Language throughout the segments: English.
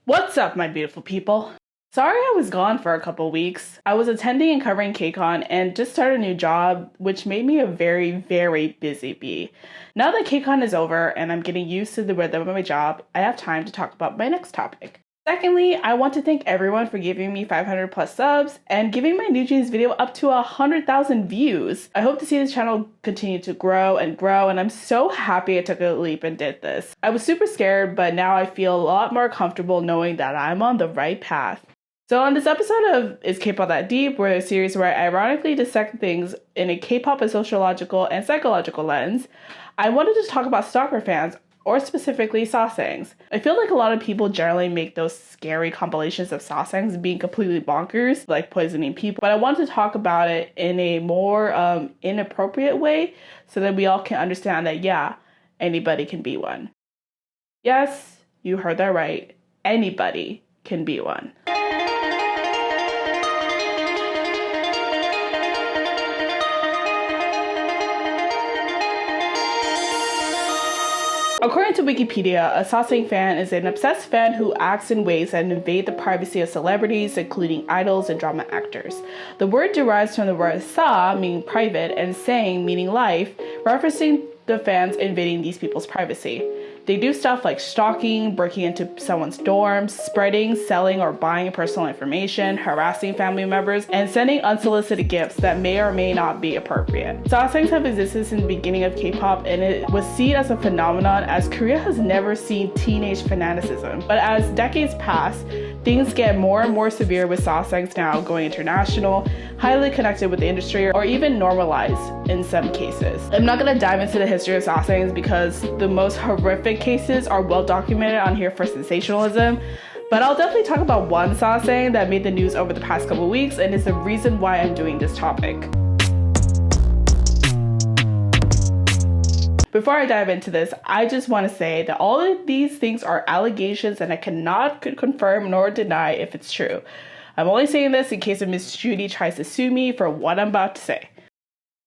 What's up, my beautiful people? Sorry I was gone for a couple weeks. I was attending and covering KCON and just started a new job, which made me a very, very busy bee. Now that KCON is over and I'm getting used to the rhythm of my job, I have time to talk about my next topic. Secondly, I want to thank everyone for giving me 500 plus subs and giving my New Jeans video up to 100,000 views. I hope to see this channel continue to grow, and I'm so happy I took a leap and did this. I was super scared, but now I feel a lot more comfortable knowing that I'm on the right path. So on this episode of Is K-Pop That Deep, we're a series where I ironically dissect things in a K-pop and sociological and psychological lens, I wanted to talk about stalker fans, or specifically sasaengs. I feel like a lot of people generally make those scary compilations of sasaengs being completely bonkers, like poisoning people, but I want to talk about it in a more inappropriate way so that we all can understand that, yeah, anybody can be one. Yes, you heard that right. Anybody can be one. According to Wikipedia, a sasaeng fan is an obsessed fan who acts in ways that invade the privacy of celebrities, including idols and drama actors. The word derives from the word sa, meaning private, and saeng, meaning life, referencing the fans invading these people's privacy. They do stuff like stalking, breaking into someone's dorm, spreading, selling, or buying personal information, harassing family members, and sending unsolicited gifts that may or may not be appropriate. Sasaengs have existed since the beginning of K-pop, and it was seen as a phenomenon as Korea has never seen teenage fanaticism. But as decades pass, things get more and more severe with sasaengs now going international, highly connected with the industry, or even normalized in some cases. I'm not going to dive into the history of sasaengs because the most horrific cases are well documented on here for sensationalism, but I'll definitely talk about one sasaeng that made the news over the past couple weeks and is the reason why I'm doing this topic. Before I dive into this, I just want to say that all of these things are allegations and I cannot confirm nor deny if it's true. I'm only saying this in case Miss Judy tries to sue me for what I'm about to say.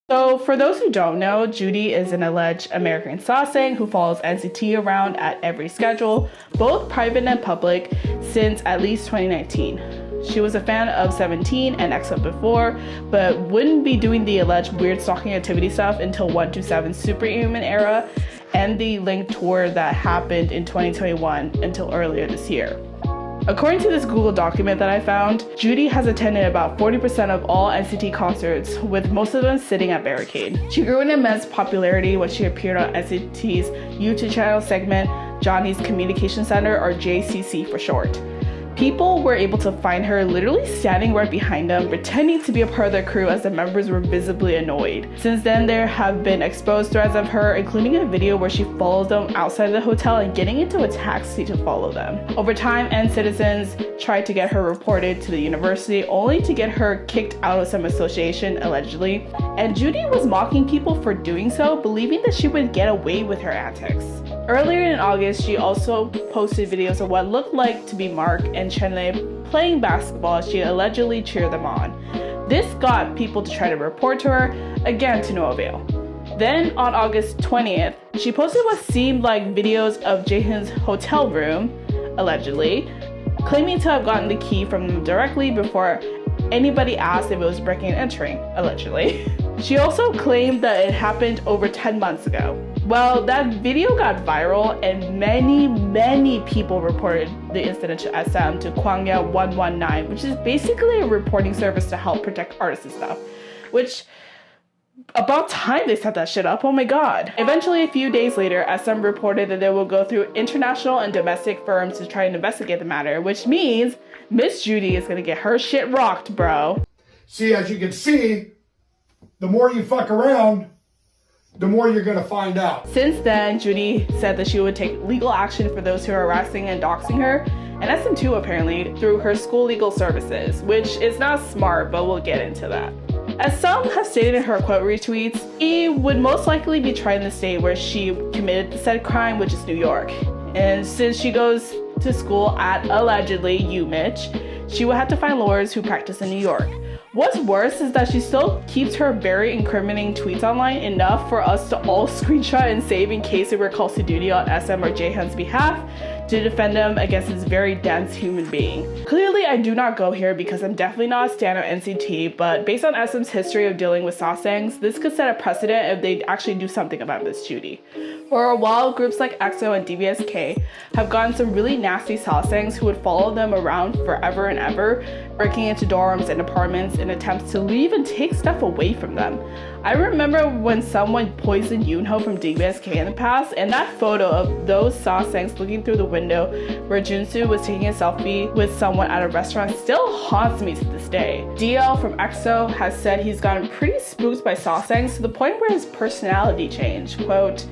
So for those who don't know, Judy is an alleged American sasaeng who follows NCT around at every schedule, both private and public, since at least 2019. She was a fan of 17 and EXO before, but wouldn't be doing the alleged weird stalking activity stuff until 127's Superhuman era and the linked tour that happened in 2021 until earlier this year. According to this Google document that I found, Judy has attended about 40% of all NCT concerts, with most of them sitting at Barricade. She grew in immense popularity when she appeared on NCT's YouTube channel segment, Johnny's Communication Center, or JCC for short. People were able to find her literally standing right behind them, pretending to be a part of their crew as the members were visibly annoyed. Since then, there have been exposed threads of her, including a video where she follows them outside the hotel and getting into a taxi to follow them. Over time, citizens tried to get her reported to the university, only to get her kicked out of some association, allegedly. And Judy was mocking people for doing so, believing that she would get away with her antics. Earlier in August, she also posted videos of what looked like to be Mark and Chenle playing basketball as she allegedly cheered them on. This got people to try to report to her, again to no avail. Then on August 20th, she posted what seemed like videos of Jaehoon's hotel room, allegedly, claiming to have gotten the key from them directly before anybody asked if it was breaking and entering, allegedly. She also claimed that it happened over 10 months ago. Well, that video got viral and many people reported the incident to SM, to Kwangya 119, which is basically a reporting service to help protect artists and stuff, which about time they set that shit up, oh my god. Eventually, a few days later, SM reported that they will go through international and domestic firms to try and investigate the matter, which means Miss Judy is gonna get her shit rocked, bro. See, as you can see, the more you fuck around, the more you're gonna find out. Since then, Judy said that she would take legal action for those who are harassing and doxing her, and SM too apparently, through her school legal services, which is not smart, but we'll get into that. As some have stated in her quote retweets, she would most likely be tried in the state where she committed the said crime, which is New York. And since she goes to school at allegedly UMich, she would have to find lawyers who practice in New York. What's worse is that she still keeps her very incriminating tweets online enough for us to all screenshot and save in case it were calls to duty on SM or Jaehoon's behalf to defend them against this very dense human being. Clearly, I do not go here because I'm definitely not a stan of NCT, but based on SM's history of dealing with sasaengs, this could set a precedent if they actually do something about Miss Judy. For a while, groups like EXO and DBSK have gotten some really nasty sasaengs who would follow them around forever and ever, breaking into dorms and apartments in attempts to leave and take stuff away from them. I remember when someone poisoned Yoonho from DBSK in the past, and that photo of those sasaengs looking through the window where Junsu was taking a selfie with someone at a restaurant still haunts me to this day. DL from EXO has said he's gotten pretty spooked by sasaengs to the point where his personality changed. Quote,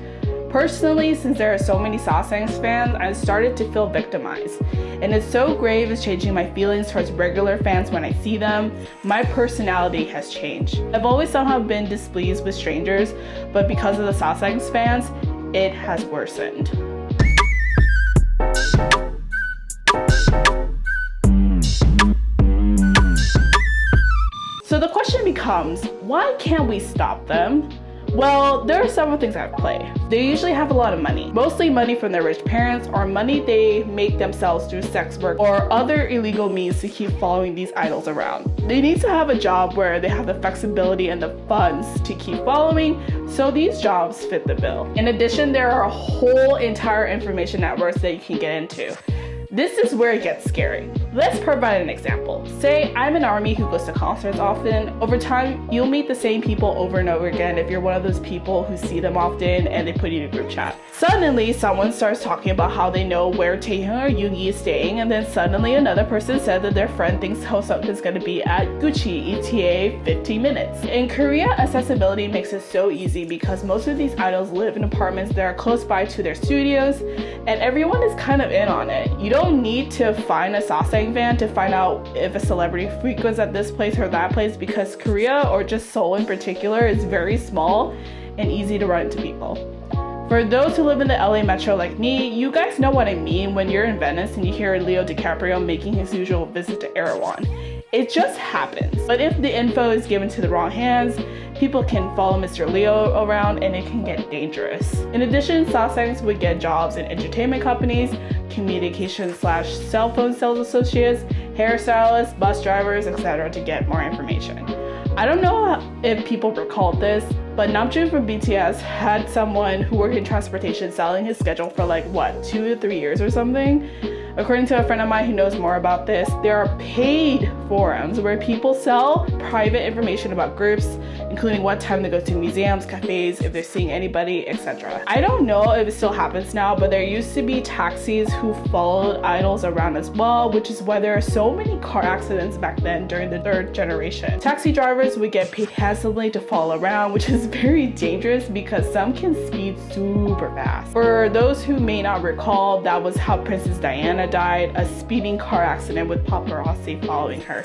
"Personally, since there are so many sasaengs fans, I started to feel victimized. And it's so grave as changing my feelings towards regular fans when I see them. My personality has changed. I've always somehow been displeased with strangers, but because of the sasaengs fans, it has worsened." So the question becomes, why can't we stop them? Well, there are several things at play. They usually have a lot of money, mostly money from their rich parents or money they make themselves through sex work or other illegal means to keep following these idols around. They need to have a job where they have the flexibility and the funds to keep following, so these jobs fit the bill. In addition, there are whole entire information networks that you can get into. This is where it gets scary. Let's provide an example. Say I'm an ARMY who goes to concerts often. Over time, you'll meet the same people over and over again if you're one of those people who see them often and they put you in a group chat. Suddenly, someone starts talking about how they know where Taehyung or Yoongi is staying, and then suddenly another person said that their friend thinks Hoseok is going to be at Gucci ETA 15 minutes. In Korea, accessibility makes it so easy because most of these idols live in apartments that are close by to their studios, and everyone is kind of in on it. You don't need to find a sasaeng fan to find out if a celebrity frequents at this place or that place because Korea, or just Seoul in particular, is very small and easy to run into people. For those who live in the LA metro like me, you guys know what I mean when you're in Venice and you hear Leo DiCaprio making his usual visit to Erewhon. It just happens. But if the info is given to the wrong hands, people can follow Mr. Leo around and it can get dangerous. In addition, sasaengs would get jobs in entertainment companies, communication/cell phone sales associates, hairstylists, bus drivers, etc. to get more information. I don't know if people recall this, but Namjoon from BTS had someone who worked in transportation selling his schedule for 2 to 3 years or something. According to a friend of mine who knows more about this, there are paid forums where people sell private information about groups, including what time they go to museums, cafes, if they're seeing anybody, etc. I don't know if it still happens now, but there used to be taxis who followed idols around as well, which is why there are so many car accidents back then during the third generation. Taxi drivers would get paid handsomely to follow around, which is very dangerous because some can speed super fast. For those who may not recall, that was how Princess Diana died, a speeding car accident with paparazzi following her.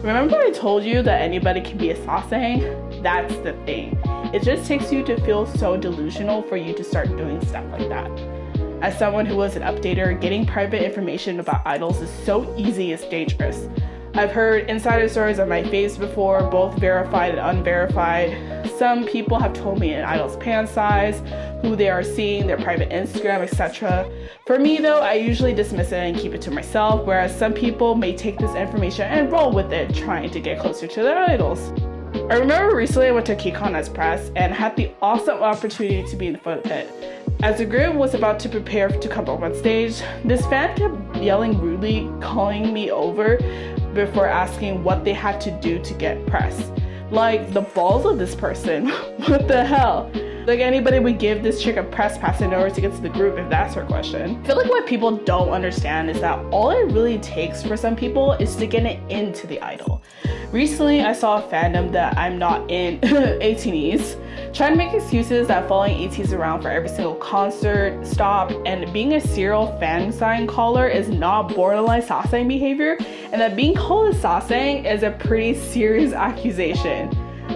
Remember I told you that anybody can be a sasaeng? That's the thing. It just takes you to feel so delusional for you to start doing stuff like that. As someone who was an updater, getting private information about idols is so easy, it's dangerous. I've heard insider stories on my face before, both verified and unverified. Some people have told me an idol's pant size, who they are seeing, their private Instagram, etc. For me though, I usually dismiss it and keep it to myself, whereas some people may take this information and roll with it, trying to get closer to their idols. I remember recently I went to KCON as press and had the awesome opportunity to be in the photo pit. As the group was about to prepare to come up on stage, this fan kept yelling rudely, calling me over before asking what they had to do to get press. Like, the balls of this person. What the hell? Like, anybody would give this chick a press pass in order to get to the group if that's her question. I feel like what people don't understand is that all it really takes for some people is to get it into the idol. Recently, I saw a fandom that I'm not in, 18es, trying to make excuses that following ATs around for every single concert, stop, and being a serial fan sign caller is not borderline sasaeng behavior, and that being called a sasaeng is a pretty serious accusation.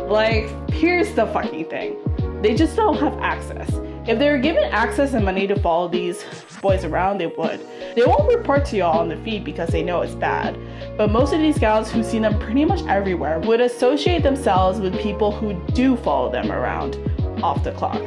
Like, here's the fucking thing. They just don't have access. If they were given access and money to follow these boys around, they would. They won't report to y'all on the feed because they know it's bad. But most of these gals who see them pretty much everywhere would associate themselves with people who do follow them around off the clock.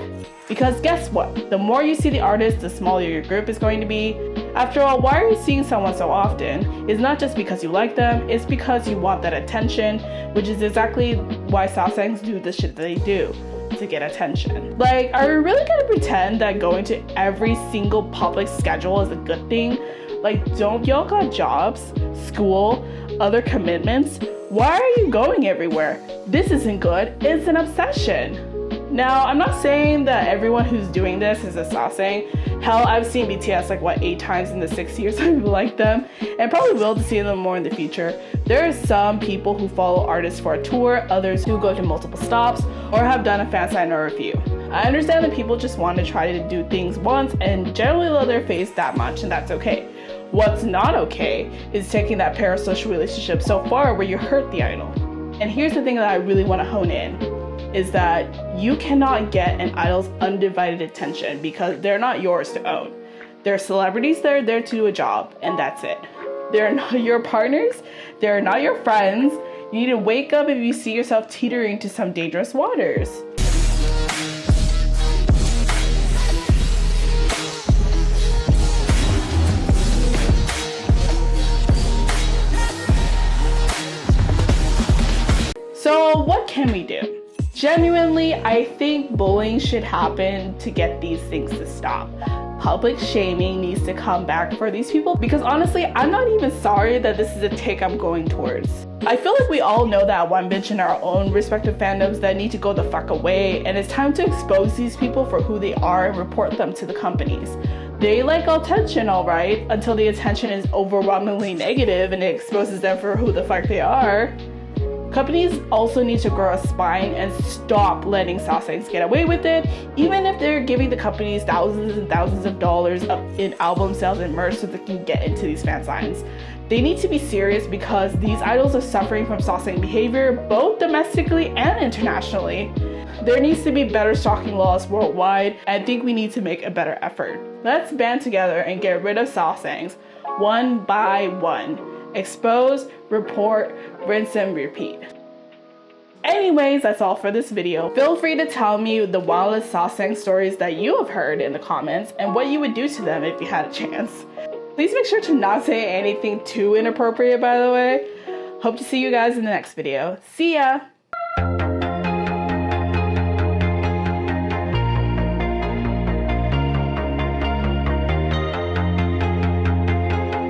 Because guess what? The more you see the artist, the smaller your group is going to be. After all, why are you seeing someone so often? It's not just because you like them, it's because you want that attention, which is exactly why sasaengs do the shit that they do, to get attention. Like, are we really gonna pretend that going to every single public schedule is a good thing? Like, don't y'all got jobs, school, other commitments? Why are you going everywhere? This isn't good, it's an obsession. Now, I'm not saying that everyone who's doing this is a sasaeng. Hell, I've seen BTS like 8 times in the 6 years I've liked them, and probably will to see them more in the future. There are some people who follow artists for a tour, others who go to multiple stops, or have done a fan sign or a few. I understand that people just want to try to do things once and generally love their face that much, and that's okay. What's not okay is taking that parasocial relationship so far where you hurt the idol. And here's the thing that I really want to hone in, is that you cannot get an idol's undivided attention because they're not yours to own. They're celebrities that are there to do a job, and that's it. They're not your partners, they're not your friends. You need to wake up if you see yourself teetering to some dangerous waters. So what can we do? Genuinely, I think bullying should happen to get these things to stop. Public shaming needs to come back for these people because honestly, I'm not even sorry that this is a take I'm going towards. I feel like we all know that one bitch in our own respective fandoms that need to go the fuck away, and it's time to expose these people for who they are and report them to the companies. They like attention, alright, until the attention is overwhelmingly negative and it exposes them for who the fuck they are. Companies also need to grow a spine and stop letting sasaengs get away with it, even if they're giving the companies thousands and thousands of dollars in album sales and merch so they can get into these fan signs. They need to be serious because these idols are suffering from sasaeng behavior both domestically and internationally. There needs to be better stalking laws worldwide, and I think we need to make a better effort. Let's band together and get rid of sasaengs one by one. Expose, report, rinse and repeat. Anyways, that's all for this video. Feel free to tell me the wildest sasaeng stories that you have heard in the comments and what you would do to them if you had a chance. Please make sure to not say anything too inappropriate, by the way. Hope to see you guys in the next video. See ya!